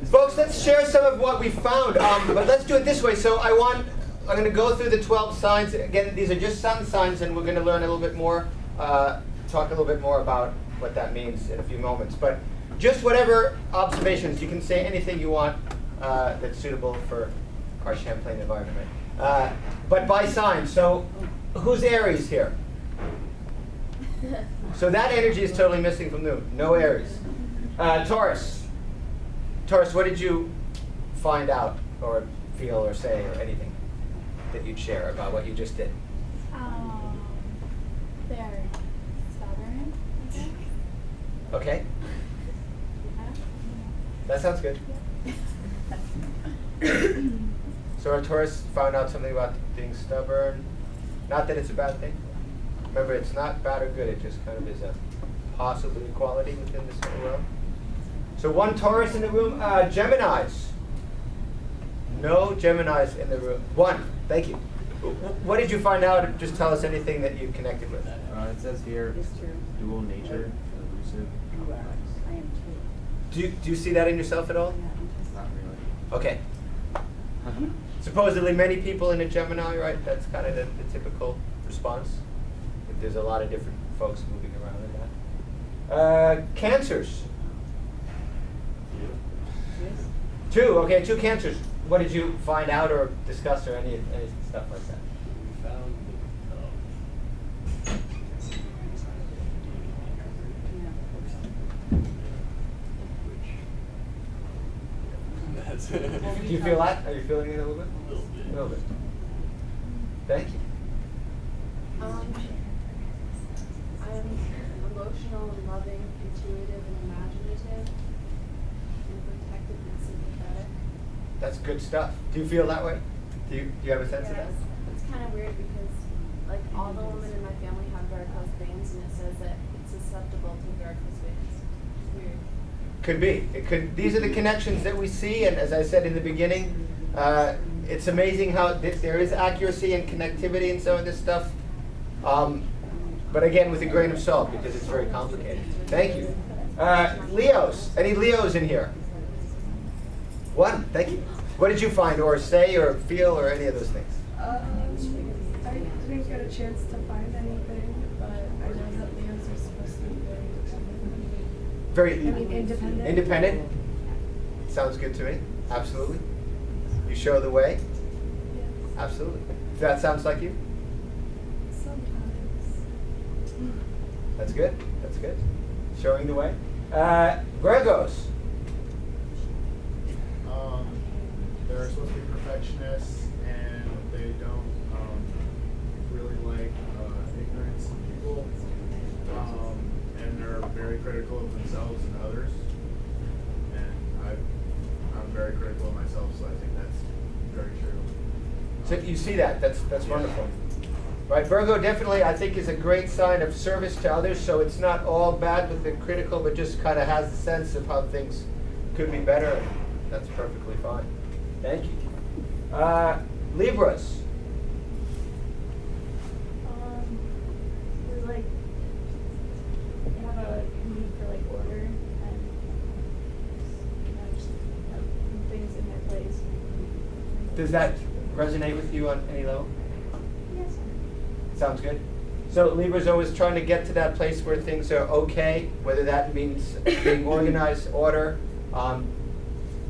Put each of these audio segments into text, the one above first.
Folks, let's share some of what we found, but let's do it this way. So I'm going to go through the 12 signs. Again, these are just sun signs, and we're going to learn a little bit more, talk a little bit more about what that means in a few moments. But just whatever observations, you can say anything you want that's suitable for our Champlain environment. But by sign, so who's Aries here? So that energy is totally missing from the no Aries. Taurus. Taurus, what did you find out or feel or say or anything that you'd share about what you just did? They're stubborn, I guess. Okay. That sounds good. So our Taurus found out something about being stubborn. Not that it's a bad thing. Remember, it's not bad or good. It just kind of is a possible equality within this whole world. So one Taurus in the room. Geminis. No Geminis in the room. One. Thank you. What did you find out? Just tell us anything that you connected with. It says here, dual nature, elusive, complex. I am too. Do you see that in yourself at all? Not really. Okay. Supposedly many people in a Gemini, right? That's kind of the typical response. If there's a lot of different folks moving around in that. Cancers. Two. Okay, two Cancers. What did you find out or discuss or any stuff like that? We found Do you feel that? Are you feeling it a little bit? a A little bit. Thank you. I'm emotional and loving, intuitive and imaginative, and protective and sympathetic. That's good stuff. Do you feel that way? Do you have a sense of that? Yes. It's kind of weird because like all the women in my family have varicose veins, and it says that it's susceptible to varicose veins. It's weird. Could be. It could. These are the connections that we see, and as I said in the beginning, it's amazing how there is accuracy and connectivity in some of this stuff. But again, with a grain of salt, because it's very complicated. Thank you. Leos. Any Leos in here? One. Thank you. What did you find, or say, or feel, or any of those things? I didn't get a chance to find anything, but I know that Leos are supposed to be Very independent. independent. Sounds good to me. Absolutely. You show the way. Yes. Absolutely. That sounds like you. Sometimes. That's good. That's good. Showing the way. Virgos. They're supposed to be perfectionists, and they don't really like ignorance in people, and they're very critical of themselves and others. And I'm very critical of myself, so I think that's very true. So you see that. That's wonderful. Right, Virgo definitely, I think, is a great sign of service to others, so it's not all bad with the critical, but just kind of has a sense of how things could be better, and that's perfectly fine. Thank you. Libras. We're like, we have a need for like order and just have things in their place. Does that resonate with you on any level? Yes. Sounds good. So Libra's always trying to get to that place where things are okay, whether that means being organized, order,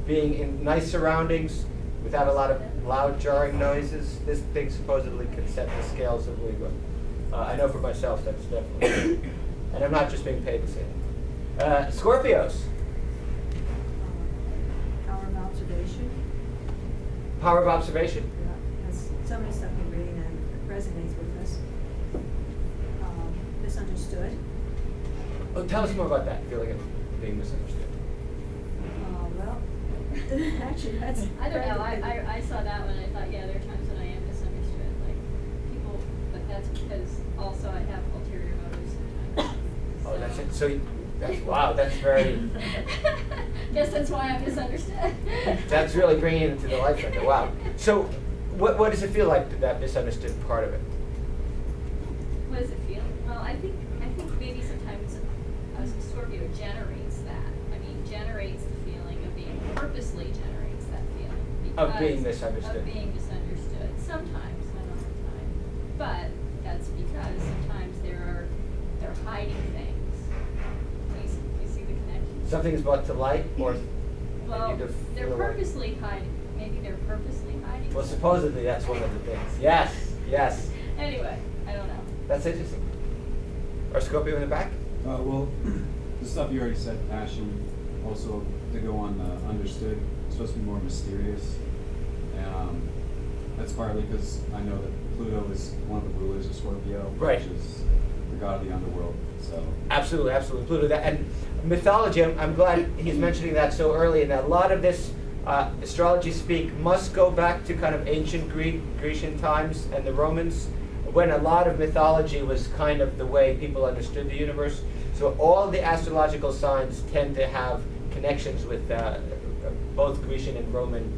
being in nice surroundings without a lot of loud jarring noises. This thing supposedly can set the scales of Libra. I know for myself that's definitely, and I'm not just being paid to say that. Scorpios. Power of observation. Power of observation. Yeah, has so many stuff you're reading that resonates with us. Misunderstood. Oh, tell us more about that. Feeling of being misunderstood. Well, actually, that's. I don't know. I saw that one. I thought, yeah, there are times when I am misunderstood, like people, but that's because also I have ulterior motives sometimes. Oh, that's it. So, wow, that's very. Guess that's why I'm misunderstood. That's really bringing it into the light right there. Wow. So, what does it feel like, that misunderstood part of it? What does it feel? Well, I think maybe sometimes a Scorpio generates that. I mean, generates the feeling of being purposely Of being because misunderstood. Of being misunderstood, sometimes, not all the time. But that's because sometimes they're hiding things. Do you see the connection? Something is brought to light, or Well, you just they're feel like- purposely hiding, maybe they're purposely hiding. Well, something. supposedly that's one of the things. Yes, yes. Anyway, I don't know. That's interesting. Or Scorpio in the back? Well, the stuff you already said, passion, also to go on understood, it's supposed to be more mysterious. That's partly because I know that Pluto is one of the rulers of Scorpio, Right. which is the god of the underworld. So Absolutely, absolutely. Pluto. That, and mythology, I'm glad he's mentioning that so early, and that a lot of this astrology speak must go back to kind of ancient Grecian times and the Romans, when a lot of mythology was kind of the way people understood the universe. So all the astrological signs tend to have connections with both Grecian and Roman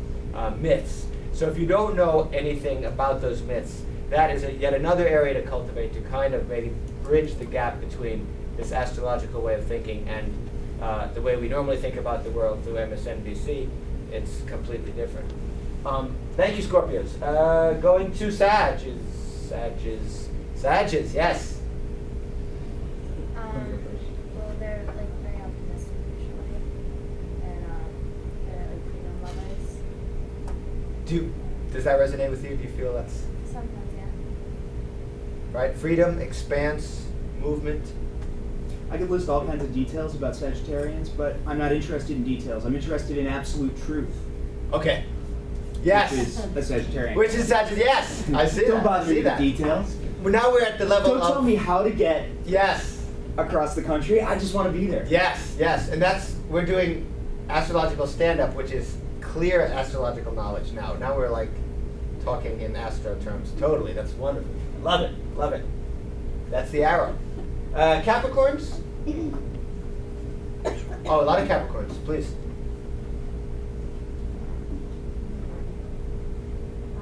myths. So if you don't know anything about those myths, that is yet another area to cultivate, to kind of maybe bridge the gap between this astrological way of thinking and the way we normally think about the world through MSNBC. It's completely different. Thank you, Scorpios. Going to Sages, yes. Well, they're like very optimistic usually, and they're like freedom lovers. Does that resonate with you? Do you feel that's Sometimes, yeah. right? Freedom, expanse, movement. I could list all kinds of details about Sagittarians, but I'm not interested in details. I'm interested in absolute truth. Okay. Yes. Which is a Sagittarian. Which is Sagittarius. Yes, I see Don't that. bother I me see with that. the details. Well, now we're at the level Don't of. tell me how to get Yes. across the country. I just want to be there. Yes. Yes. And we're doing astrological stand-up, which is clear astrological knowledge now. Now we're like talking in astro terms. Totally. That's wonderful. Love it. Love it. That's the arrow. Capricorns? Oh, a lot of Capricorns, please. I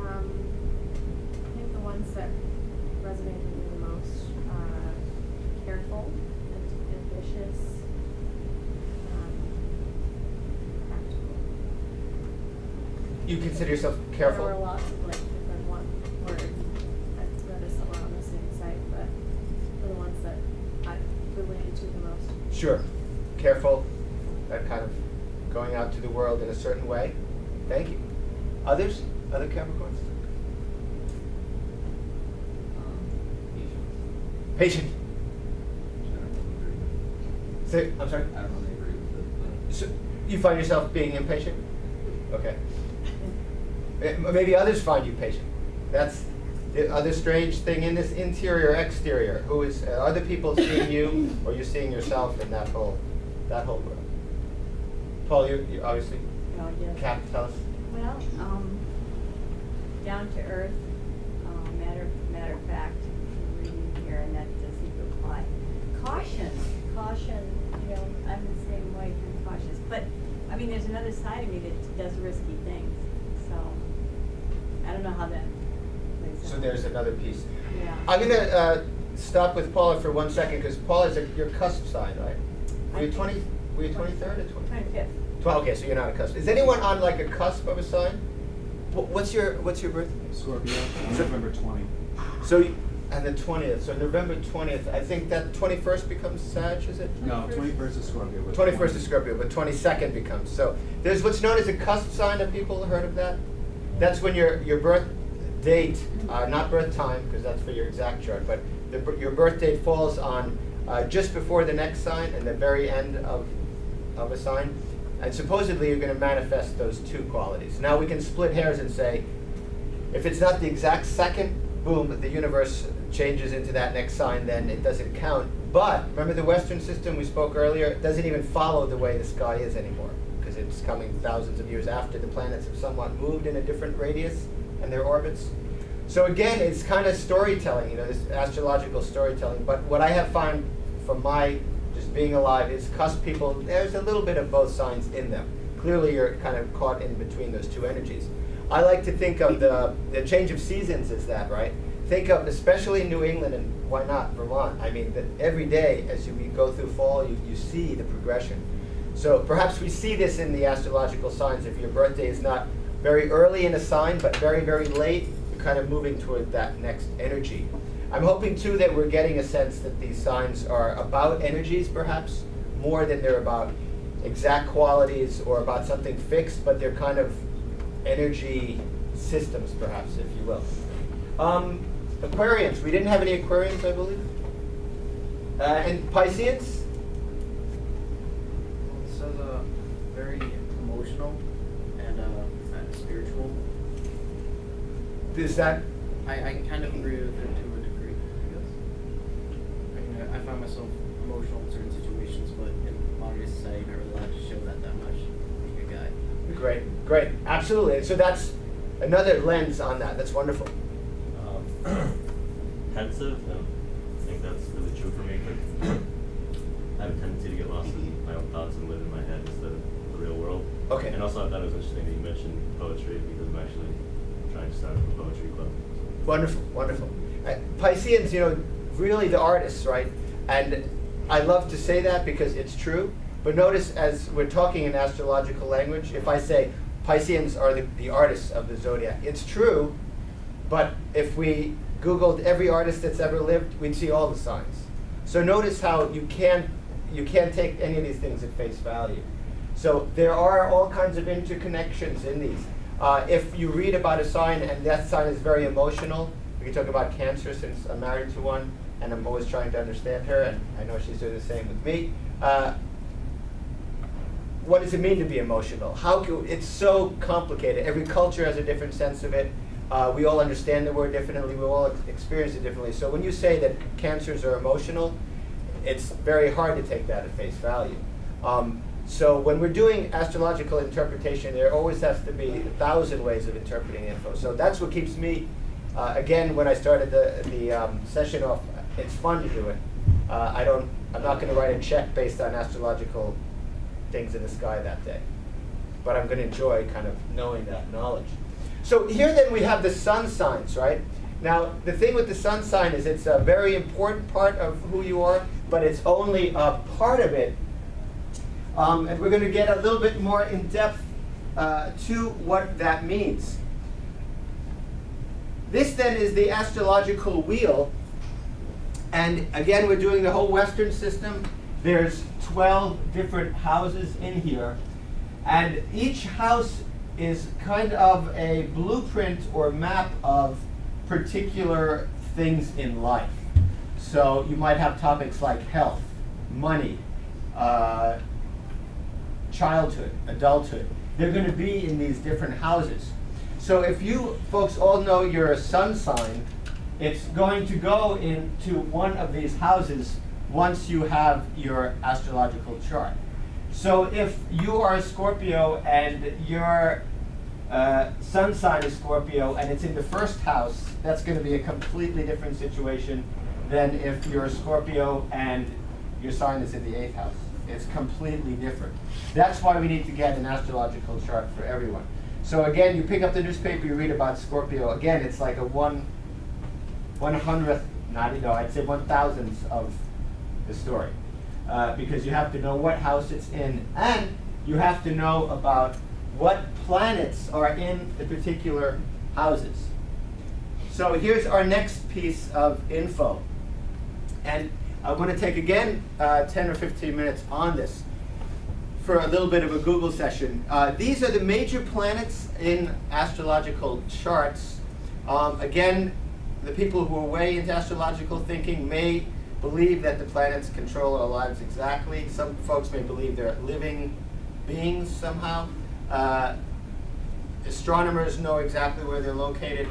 think the ones that resonate with me the most are careful, ambitious, practical. You consider yourself There were careful? lots of like different one words. I read it somewhere on the same site, but they're the ones that I related to the most. Sure. Careful. That kind of going out to the world in a certain way. Thank you. Others? Other Capricorns? Patient. Say, I'm sorry? I don't really agree with it. So you find yourself being impatient? Okay. Maybe others find you patient. That's the other strange thing in this interior exterior. Who is other people seeing you, or you seeing yourself in that whole world? Paul, you obviously. Oh, yes. Cap, tell us. Well, down to earth, matter of fact, reading here, and that does seem to apply. Caution, you know, I'm the same way, I'm cautious. But, I mean, there's another side of me that does risky things. So, I don't know how that plays out. So there's another piece. Yeah. I'm gonna stop with Paula for 1 second, because Paula is your cusp sign, right? Were you 20? Were you 23rd or 20th? 25th. 12. Okay, so you're not a cusp. Is anyone on like a cusp of a sign? What's your birth? Scorpio, on November 20. So, and the 20th. So November 20th. I think that 21st becomes Sag, is it? No, 21st is Scorpio. but 21st is Scorpio, but 22nd becomes. So there's what's known as a cusp sign. Have people heard of that? That's when your birth date, not birth time, because that's for your exact chart, but your birth date falls on just before the next sign and the very end of a sign. And supposedly you're going to manifest those two qualities. Now we can split hairs and say, if it's not the exact second, boom, the universe changes into that next sign, then it doesn't count. But remember the Western system we spoke earlier? It doesn't even follow the way the sky is anymore, because it's coming thousands of years after the planets have somewhat moved in a different radius and their orbits. So again, it's kind of storytelling, you know, this astrological storytelling. But what I have found from my just being alive is cusp people, there's a little bit of both signs in them. Clearly you're kind of caught in between those two energies. I like to think of the change of seasons as that, right? Think of, especially in New England, and why not Vermont? I mean, that every day as we go through fall, you see the progression. So perhaps we see this in the astrological signs. If your birthday is not very early in a sign, but very, very late, you're kind of moving toward that next energy. I'm hoping too that we're getting a sense that these signs are about energies perhaps, more than they're about exact qualities or about something fixed, but they're kind of energy systems perhaps, if you will. Aquarians, we didn't have any Aquarians, I believe. And Pisceans? It says very emotional and spiritual. Is that? I kind of agree with it to a degree, I guess. I mean, I find myself emotional in certain situations, but in modern day society, I'm not really allowed to show that much. Being a guy. Great, great, absolutely. And so that's another lens on that. That's wonderful. Pensive, and I think that's really true for me. But I have a tendency to get lost in my own thoughts and live in my head instead of the real world. Okay. And also I thought it was interesting that you mentioned poetry because I'm actually trying to start a poetry club. Wonderful, wonderful. Pisceans, you know, really the artists, right? And I love to say that because it's true. But notice as we're talking in astrological language, if I say Pisceans are the artists of the zodiac, it's true. But if we Googled every artist that's ever lived, we'd see all the signs. So notice how you can't take any of these things at face value. So there are all kinds of interconnections in these. If you read about a sign and that sign is very emotional, we can talk about Cancer since I'm married to one and I'm always trying to understand her, and I know she's doing the same with me. What does it mean to be emotional? It's so complicated. Every culture has a different sense of it. We all understand the word differently. We all experience it differently. So when you say that Cancers are emotional, it's very hard to take that at face value. So when we're doing astrological interpretation, there always has to be 1,000 ways of interpreting info. So that's what keeps me, again, when I started the session off, it's fun to do it. I'm not going to write a check based on astrological things in the sky that day. But I'm going to enjoy kind of knowing that knowledge. So here then we have the sun signs, right? Now the thing with the sun sign is it's a very important part of who you are, but it's only a part of it. And we're going to get a little bit more in depth to what that means. This then is the astrological wheel. And again, we're doing the whole Western system. There's 12 different houses in here. And each house is kind of a blueprint or map of particular things in life. So you might have topics like health, money, childhood, adulthood. They're going to be in these different houses. So if you folks all know your sun sign, it's going to go into one of these houses once you have your astrological chart. So if you are a Scorpio and your sun sign is Scorpio and it's in the first house, that's going to be a completely different situation than if you're a Scorpio and your sign is in the 8th house. It's completely different. That's why we need to get an astrological chart for everyone. So again, you pick up the newspaper, you read about Scorpio. Again, it's like a 1/100th, I'd say 1,000th of the story. Because you have to know what house it's in, and you have to know about what planets are in the particular houses. So here's our next piece of info. And I want to take, again, 10 or 15 minutes on this for a little bit of a Google session. These are the major planets in astrological charts. Again, the people who are way into astrological thinking may believe that the planets control our lives exactly. Some folks may believe they're living beings somehow. Astronomers know exactly where they're located.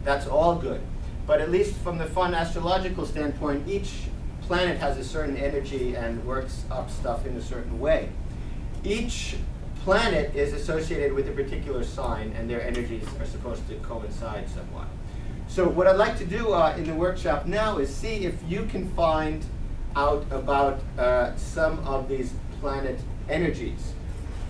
That's all good. But at least from the fun astrological standpoint, each planet has a certain energy and works up stuff in a certain way. Each planet is associated with a particular sign, and their energies are supposed to coincide somewhat. So what I'd like to do in the workshop now is see if you can find out about some of these planet energies.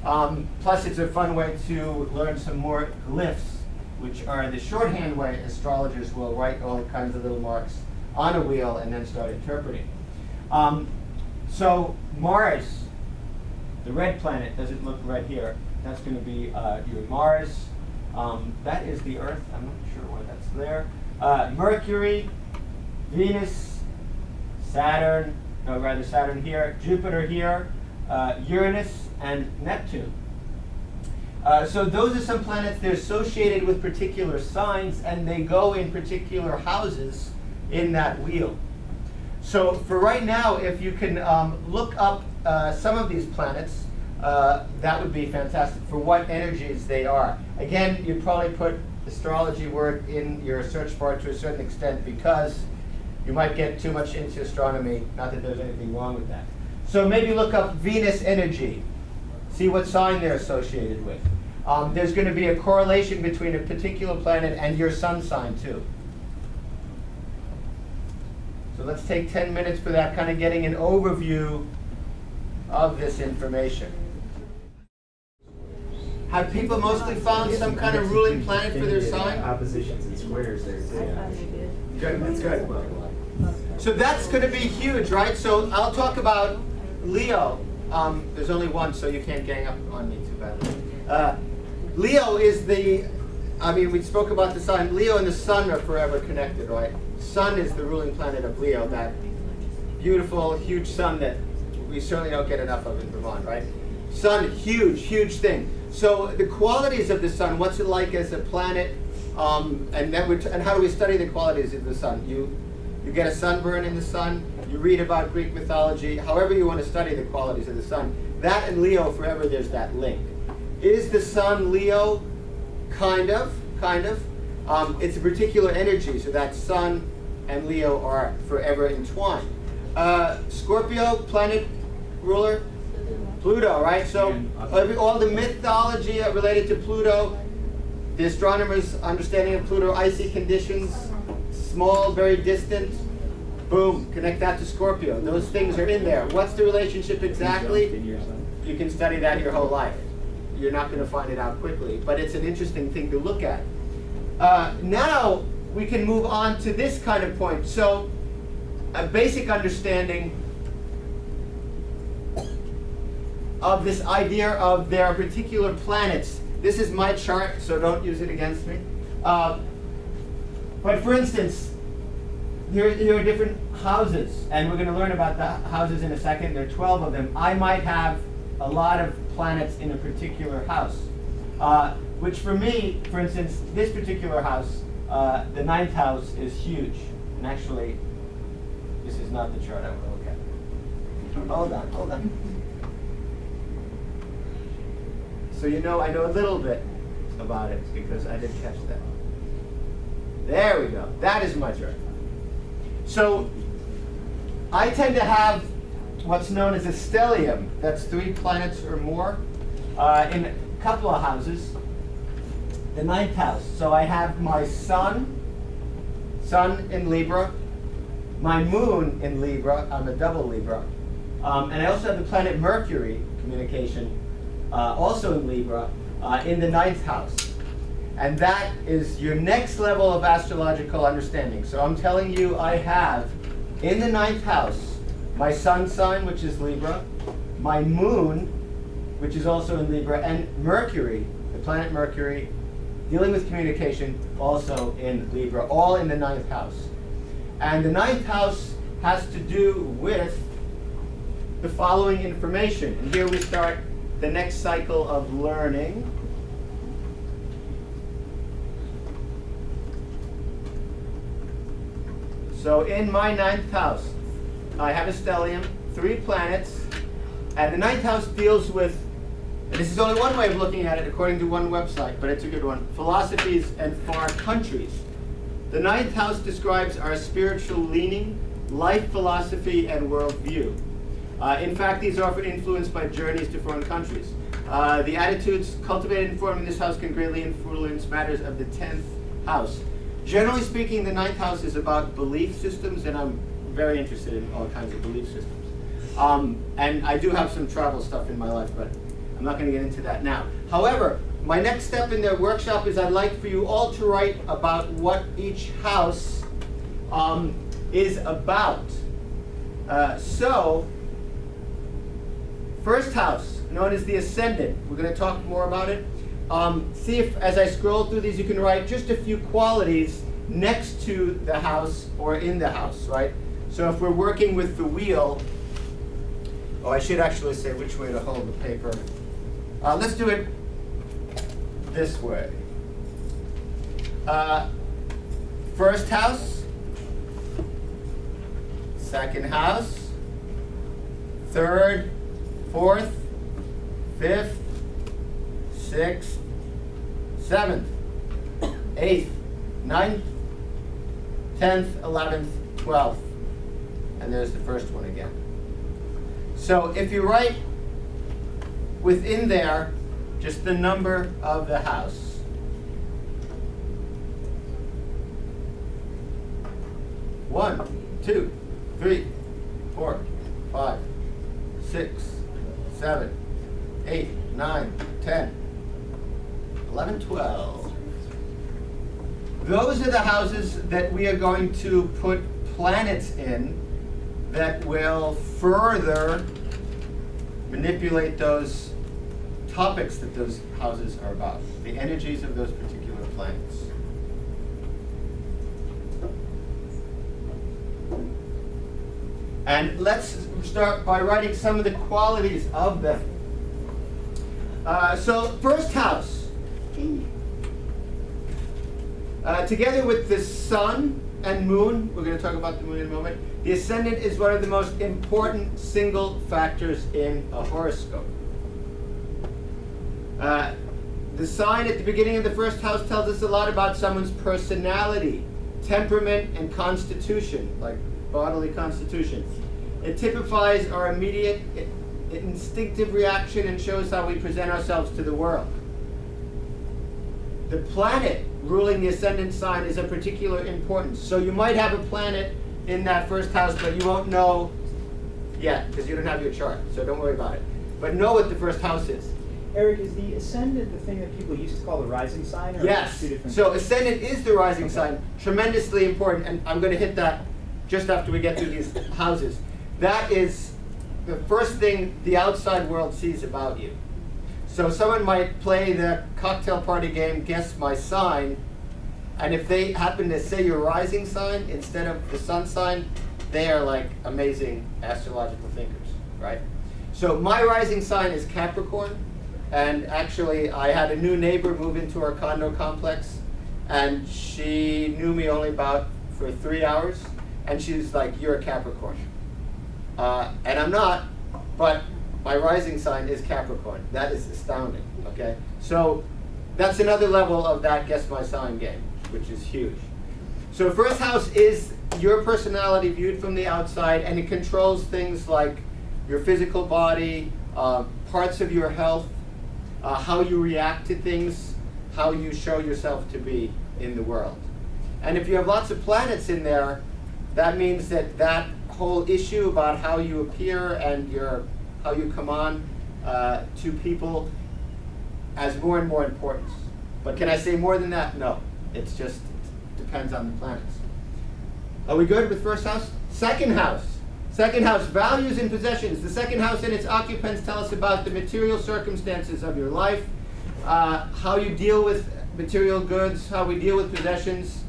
Plus, it's a fun way to learn some more glyphs, which are the shorthand way astrologers will write all kinds of little marks on a wheel and then start interpreting. So Mars, the red planet, doesn't look right here. That's going to be your Mars. That is the Earth. I'm not sure why that's there. Mercury, Venus, Saturn, no, rather Saturn here, Jupiter here, Uranus, and Neptune. So those are some planets. They're associated with particular signs, and they go in particular houses in that wheel. So for right now, if you can look up some of these planets, that would be fantastic for what energies they are. Again, you'd probably put astrology word in your search bar to a certain extent because you might get too much into astronomy. Not that there's anything wrong with that. So maybe look up Venus energy. See what sign they're associated with. There's going to be a correlation between a particular planet and your sun sign too. So let's take 10 minutes for that, kind of getting an overview of this information. Have people mostly found some kind of ruling planet for their sign? Oppositions and squares there too. Good, that's good. So that's going to be huge, right? So I'll talk about Leo. There's only one, so you can't gang up on me too badly. Leo is we spoke about the sign. Leo and the sun are forever connected, right? Sun is the ruling planet of Leo, that beautiful, huge sun that we certainly don't get enough of in Vermont, right? Sun, huge, huge thing. So the qualities of the sun, what's it like as a planet, and how do we study the qualities of the sun? You get a sunburn in the sun, you read about Greek mythology, however you want to study the qualities of the sun. That and Leo, forever there's that link. Is the sun Leo? Kind of. It's a particular energy, so that sun and Leo are forever entwined. Scorpio, planet ruler? Pluto, right? So all the mythology related to Pluto, the astronomers' understanding of Pluto, icy conditions, small, very distant, boom, connect that to Scorpio. Those things are in there. What's the relationship exactly? You can study that your whole life. You're not going to find it out quickly, but it's an interesting thing to look at. Now we can move on to this kind of point. So a basic understanding of this idea of there are particular planets. This is my chart, so don't use it against me. But for instance, here are different houses, and we're going to learn about the houses in a second. There are 12 of them. I might have a lot of planets in a particular house, which for me, for instance, this particular house, the 9th house is huge. And actually, this is not the chart I want to look at. Hold on. So I know a little bit about it because I did catch that. There we go. That is my chart. So I tend to have what's known as a stellium. That's 3 planets or more in a couple of houses. The 9th house. So I have my sun in Libra, my moon in Libra. I'm a double Libra. And I also have the planet Mercury, communication, also in Libra, in the 9th house. And that is your next level of astrological understanding. So I'm telling you, I have in the 9th house my sun sign, which is Libra, my moon, which is also in Libra, and Mercury, the planet Mercury, dealing with communication, also in Libra, all in the 9th house. And the 9th house has to do with the following information. And here we start the next cycle of learning. So in my 9th house, I have a stellium, 3 planets, and the 9th house deals with, and this is only one way of looking at it according to one website, but it's a good one, philosophies and far countries. The 9th house describes our spiritual leaning, life philosophy, and worldview. In fact, these are often influenced by journeys to foreign countries. The attitudes cultivated and formed in this house can greatly influence matters of the 10th house. Generally speaking, the 9th house is about belief systems, and I'm very interested in all kinds of belief systems. And I do have some travel stuff in my life, but I'm not going to get into that now. However, my next step in the workshop is I'd like for you all to write about what each house is about. So, first house, known as the ascendant. We're going to talk more about it. See if, as I scroll through these, you can write just a few qualities next to the house or in the house, right? So if we're working with the wheel, I should actually say which way to hold the paper. Let's do it this way. First house, second house, third, fourth, fifth, sixth, seventh, eighth, ninth, 10th, 11th, 12th. And there's the first one again. So if you write within there just the number of the house, 1, 2, 3, 4, 5, 6, 7, 8, 9, 10, 11, 12. Those are the houses that we are going to put planets in that will further manipulate those topics that those houses are about, the energies of those particular planets. And let's start by writing some of the qualities of them. So first house, together with the sun and moon, we're going to talk about the moon in a moment, the ascendant is one of the most important single factors in a horoscope. The sign at the beginning of the first house tells us a lot about someone's personality, temperament, and constitution, like bodily constitution. It typifies our immediate instinctive reaction and shows how we present ourselves to the world. The planet ruling the ascendant sign is of particular importance. So you might have a planet in that first house, but you won't know yet because you don't have your chart. So don't worry about it. But know what the first house is. Eric, is the ascendant the thing that people used to call the rising sign? Or Yes. two different So things? ascendant is the rising sign. Tremendously important. And I'm going to hit that just after we get through these houses. That is the first thing the outside world sees about you. So someone might play the cocktail party game, guess my sign, and if they happen to say your rising sign instead of the sun sign, they are like amazing astrological thinkers, right? So my rising sign is Capricorn, and actually I had a new neighbor move into our condo complex, and she knew me only for 3 hours, and she was like, "You're a Capricorn." And I'm not, but my rising sign is Capricorn. That is astounding, okay? So that's another level of that guess my sign game, which is huge. So first house is your personality viewed from the outside, and it controls things like your physical body, parts of your health, how you react to things, how you show yourself to be in the world. And if you have lots of planets in there, that means that that whole issue about how you appear and how you come on to people has more and more importance. But can I say more than that? No. It's just depends on the planets. Are we good with first house? Second house. Second house, values and possessions. The second house and its occupants tell us about the material circumstances of your life, how you deal with material goods, how we deal with possessions,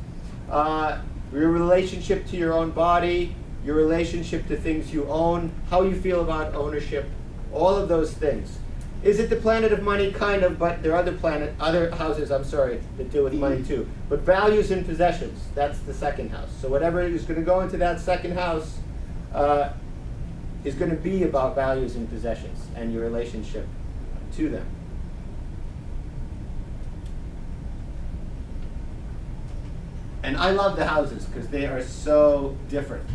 your relationship to your own body, your relationship to things you own, how you feel about ownership, all of those things. Is it the planet of money? Kind of, but there are other houses, that deal with money too. But values and possessions, that's the second house. So whatever is going to go into that second house is going to be about values and possessions and your relationship to them. And I love the houses because they are so different.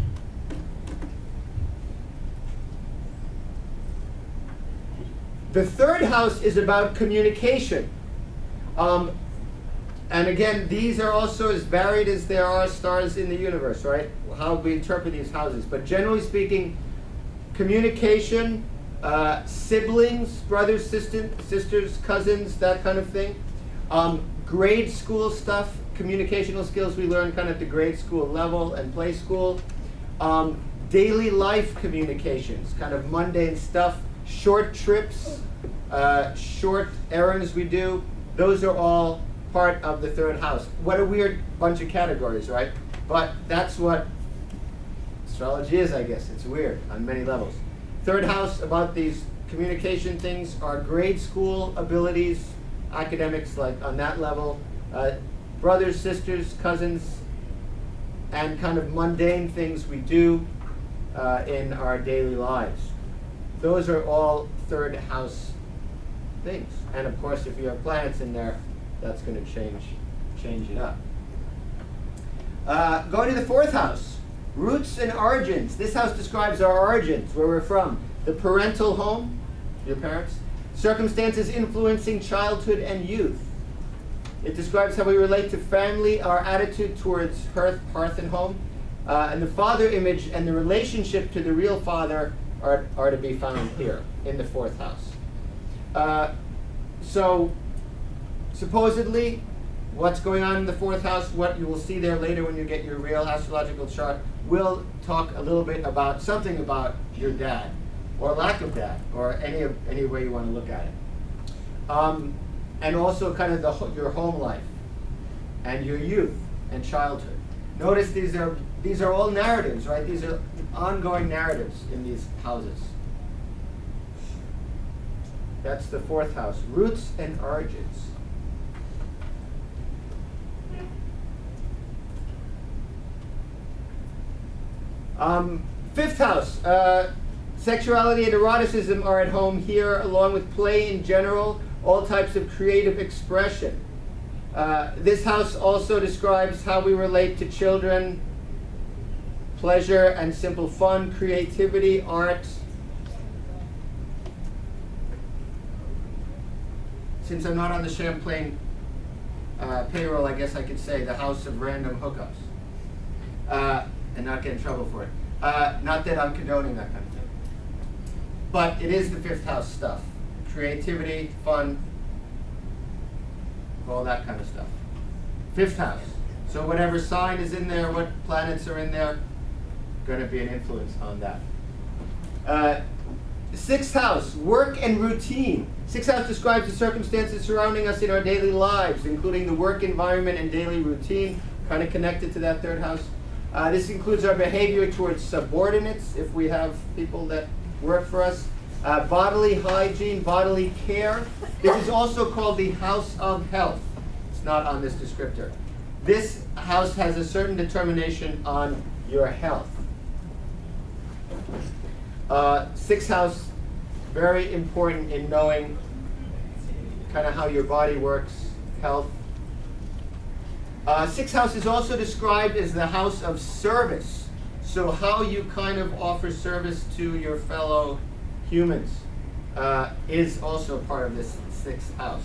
The third house is about communication. And again, these are also as varied as there are stars in the universe, right? How we interpret these houses. But generally speaking, communication, siblings, brothers, sisters, cousins, that kind of thing. Grade school stuff, communicational skills we learn kind of at the grade school level and play school. Daily life communications, kind of mundane stuff short trips, short errands we do, those are all part of the third house. What a weird bunch of categories, right? But that's what astrology is, I guess. It's weird on many levels. Third house, about these communication things, are grade school abilities, academics, like on that level, brothers, sisters, cousins, and kind of mundane things we do in our daily lives. Those are all third house things. And of course, if you have planets in there, that's going to change it up. Going to the fourth house, roots and origins. This house describes our origins, where we're from. The parental home, your parents. Circumstances influencing childhood and youth. It describes how we relate to family, our attitude towards hearth and home. And the father image and the relationship to the real father are to be found here in the fourth house. So supposedly, what's going on in the fourth house, what you will see there later when you get your real astrological chart, will talk a little bit about something about your dad, or lack of dad, or any way you want to look at it. And also kind of your home life, and your youth and childhood. Notice these are all narratives, right? These are ongoing narratives in these houses. That's the fourth house, roots and origins. Fifth house, sexuality and eroticism are at home here, along with play in general, all types of creative expression. This house also describes how we relate to children, pleasure and simple fun, creativity, art. Since I'm not on the Champlain payroll, I guess I could say the house of random hookups. And not get in trouble for it. Not that I'm condoning that kind of thing. But it is the fifth house stuff. Creativity, fun, all that kind of stuff. Fifth house. So whatever sign is in there, what planets are in there, going to be an influence on that. Sixth house, work and routine. Sixth house describes the circumstances surrounding us in our daily lives, including the work environment and daily routine, kind of connected to that third house. This includes our behavior towards subordinates, if we have people that work for us. Bodily hygiene, bodily care. This is also called the house of health. It's not on this descriptor. This house has a certain determination on your health. Sixth house, very important in knowing kind of how your body works, health. Sixth house is also described as the house of service. So how you kind of offer service to your fellow humans is also part of this sixth house.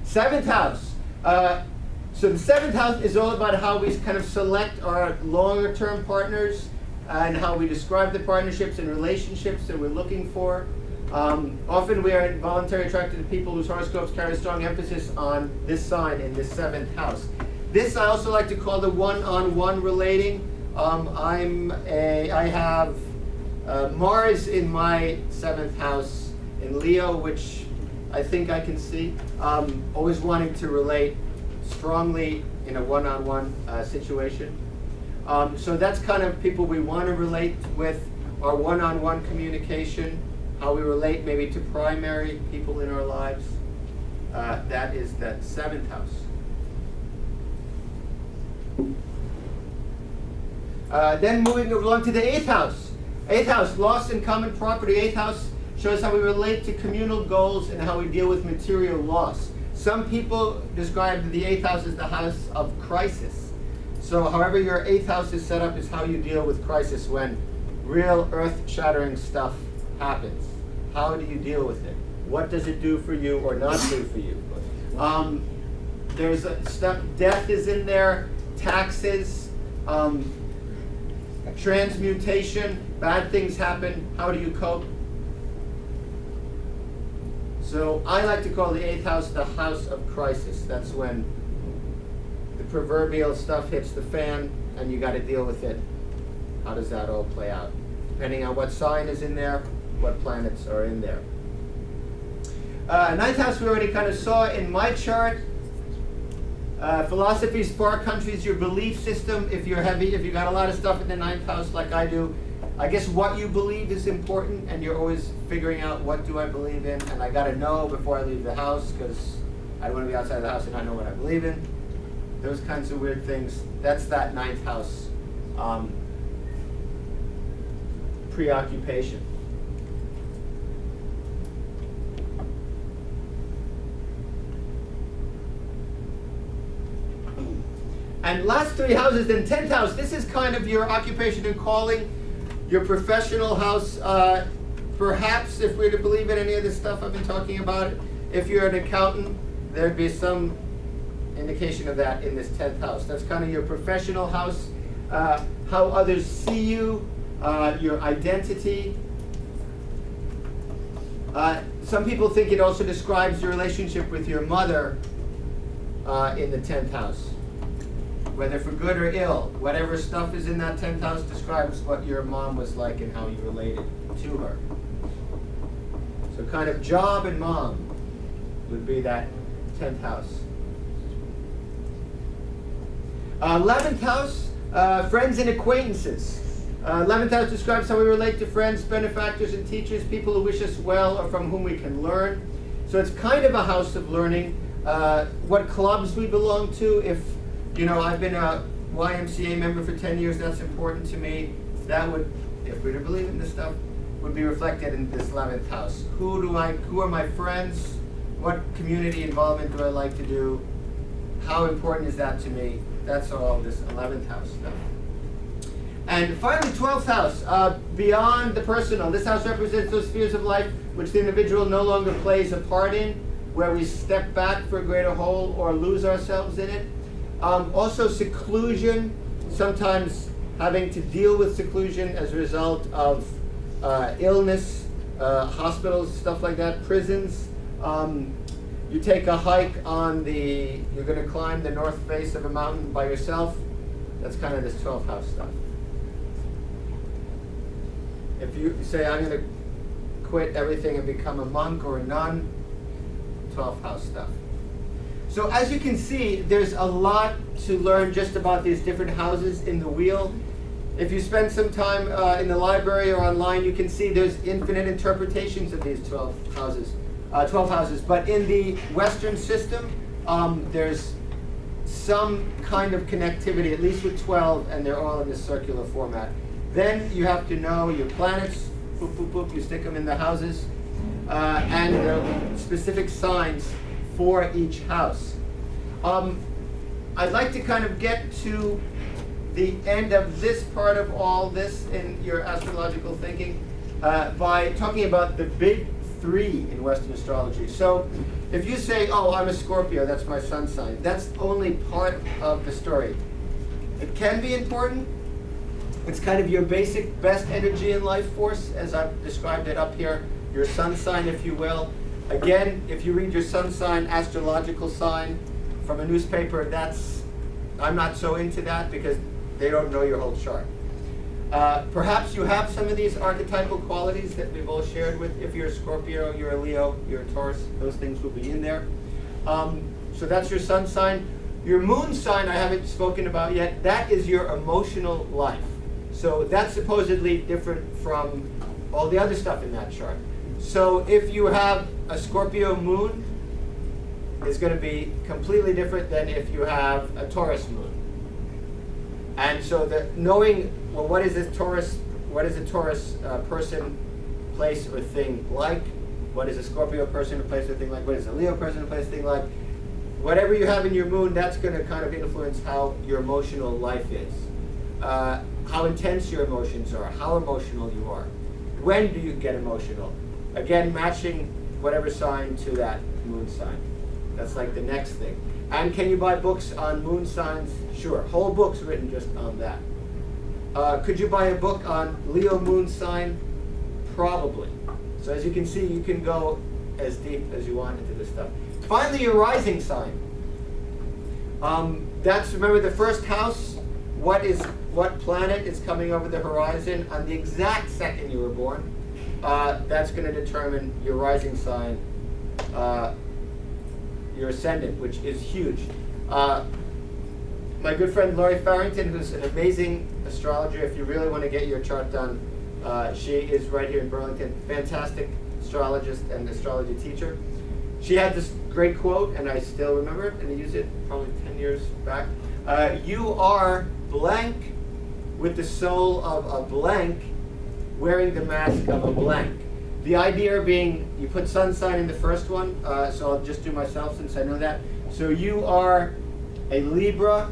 Seventh house. So the seventh house is all about how we kind of select our longer term partners and how we describe the partnerships and relationships that we're looking for. Often we are involuntarily attracted to people whose horoscopes carry a strong emphasis on this sign in this seventh house. This I also like to call the one-on-one relating. I have Mars in my seventh house in Leo, which I think I can see. Always wanting to relate strongly in a one-on-one situation. So that's kind of people we want to relate with, our one-on-one communication, how we relate maybe to primary people in our lives. That is that seventh house. Then moving along to the eighth house. Eighth house, loss and common property. Eighth house shows how we relate to communal goals and how we deal with material loss. Some people describe the eighth house as the house of crisis. So however your eighth house is set up is how you deal with crisis when real earth-shattering stuff happens. How do you deal with it? What does it do for you or not do for you? There's stuff, death is in there, taxes, transmutation, bad things happen. How do you cope? So I like to call the 8th house the house of crisis. That's when the proverbial stuff hits the fan and you got to deal with it. How does that all play out? Depending on what sign is in there, what planets are in there. 9th house we already kind of saw in my chart. Philosophies, far countries, your belief system. If you're heavy, if you got a lot of stuff in the 9th house like I do, I guess what you believe is important, and you're always figuring out what do I believe in, and I got to know before I leave the house because I don't want to be outside the house and not know what I believe in. Those kinds of weird things. That's that 9th house preoccupation. And last 3 houses, then 10th house, this is kind of your occupation and calling, your professional house. Perhaps if we're to believe in any of the stuff I've been talking about, if you're an accountant, there'd be some indication of that in this 10th house. That's kind of your professional house, how others see you, your identity. Some people think it also describes your relationship with your mother in the 10th house. Whether for good or ill, whatever stuff is in that 10th house describes what your mom was like and how you related to her. So kind of job and mom would be that 10th house. 11th house, friends and acquaintances. 11th house describes how we relate to friends, benefactors, and teachers, people who wish us well or from whom we can learn. So it's kind of a house of learning. What clubs we belong to. If I've been a YMCA member for 10 years, that's important to me. That would, if we were to believe in this stuff, would be reflected in this 11th house. Who are my friends? What community involvement do I like to do? How important is that to me? That's all this 11th house stuff. And finally, 12th house, beyond the personal. This house represents those spheres of life which the individual no longer plays a part in, where we step back for a greater whole or lose ourselves in it. Also seclusion, sometimes having to deal with seclusion as a result of illness, hospitals, stuff like that, prisons. You take a hike you're going to climb the north face of a mountain by yourself. That's kind of this 12th house stuff. If you say, I'm going to quit everything and become a monk or a nun, 12th house stuff. So as you can see, there's a lot to learn just about these different houses in the wheel. If you spend some time in the library or online, you can see there's infinite interpretations of these 12 houses. But in the Western system, there's some kind of connectivity, at least with 12, and they're all in this circular format. Then you have to know your planets, boop, boop, boop, you stick them in the houses, and there are specific signs for each house. I'd like to kind of get to the end of this part of all this in your astrological thinking by talking about the big 3 in Western astrology. So if you say, oh, I'm a Scorpio, that's my sun sign, that's only part of the story. It can be important. It's kind of your basic best energy and life force, as I've described it up here, your sun sign, if you will. Again, if you read your sun sign, astrological sign, from a newspaper, I'm not so into that because they don't know your whole chart. Perhaps you have some of these archetypal qualities that we've all shared with. If you're a Scorpio, you're a Leo, you're a Taurus, those things will be in there. So that's your sun sign. Your moon sign I haven't spoken about yet. That is your emotional life. So that's supposedly different from all the other stuff in that chart. So if you have a Scorpio moon, it's going to be completely different than if you have a Taurus moon. And so knowing, well, what is a Taurus person, place, or thing like? What is a Scorpio person, place, or thing like? What is a Leo person, place, thing like? Whatever you have in your moon, that's going to kind of influence how your emotional life is. How intense your emotions are, how emotional you are. When do you get emotional? Again, matching whatever sign to that moon sign. That's like the next thing. And can you buy books on moon signs? Sure. Whole books written just on that. Could you buy a book on Leo moon sign? Probably. So as you can see, you can go as deep as you want into this stuff. Finally, your rising sign. That's, remember, the first house. What planet is coming over the horizon on the exact second you were born. That's going to determine your rising sign, your ascendant, which is huge. My good friend Laurie Farrington, who's an amazing astrologer, if you really want to get your chart done, she is right here in Burlington. Fantastic astrologist and astrology teacher. She had this great quote, and I still remember it, and I used it probably 10 years back. You are blank with the soul of a blank wearing the mask of a blank. The idea being, you put sun sign in the first one, so I'll just do myself since I know that. So you are a Libra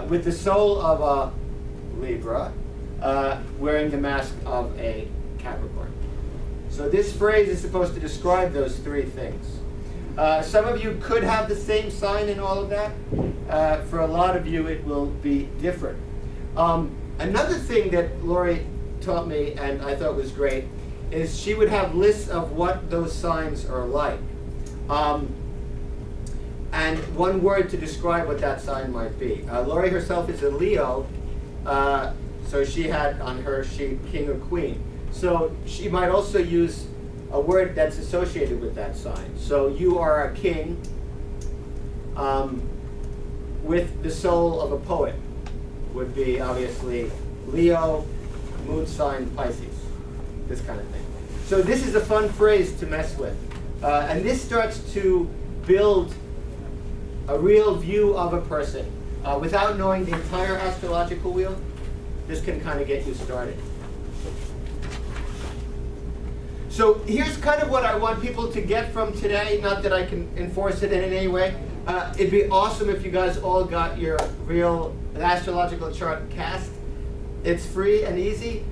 with the soul of a Libra wearing the mask of a Capricorn. So this phrase is supposed to describe those three things. Some of you could have the same sign in all of that. For a lot of you, it will be different. Another thing that Laurie taught me, and I thought was great, is she would have lists of what those signs are like. And one word to describe what that sign might be. Laurie herself is a Leo, so she had on her sheet king or queen. So she might also use a word that's associated with that sign. So you are a king with the soul of a poet. Would be obviously Leo, moon sign Pisces, this kind of thing. So this is a fun phrase to mess with. And this starts to build a real view of a person. Without knowing the entire astrological wheel, this can kind of get you started. So here's kind of what I want people to get from today, not that I can enforce it in any way. It'd be awesome if you guys all got your real astrological chart cast. It's free and easy.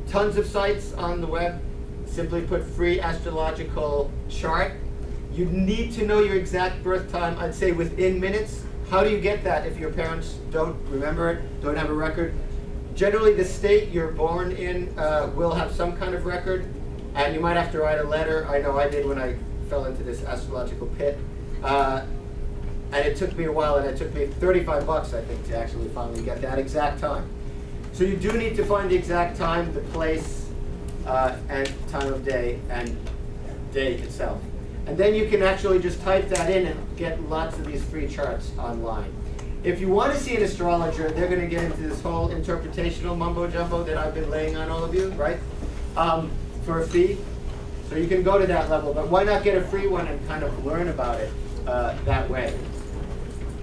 Tons of sites on the web. Simply put free astrological chart. You need to know your exact birth time, I'd say within minutes. How do you get that if your parents don't remember it, don't have a record? Generally the state you're born in will have some kind of record, and you might have to write a letter. I know I did when I fell into this astrological pit. And it took me a while, and it took me $35, I think, to actually finally get that exact time. So you do need to find the exact time, the place, and time of day, and date itself. And then you can actually just type that in and get lots of these free charts online. If you want to see an astrologer, they're going to get into this whole interpretational mumbo-jumbo that I've been laying on all of you, right? For a fee. So you can go to that level, but why not get a free one and kind of learn about it that way?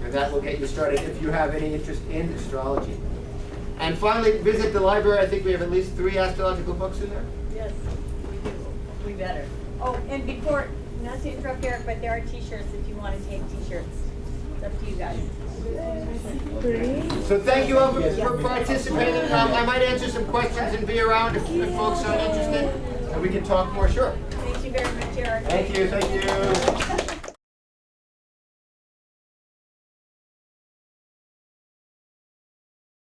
And that will get you started if you have any interest in astrology. And finally, visit the library. I think we have at least 3 astrological books in there. Yes, we do. We better. Oh, and before, not to interrupt Eric, but there are t-shirts if you want to take t-shirts. It's up to you guys. So thank you all for participating. I might answer some questions and be around if folks are interested, and we can talk more. Sure. Thank you very much, Eric. Thank you.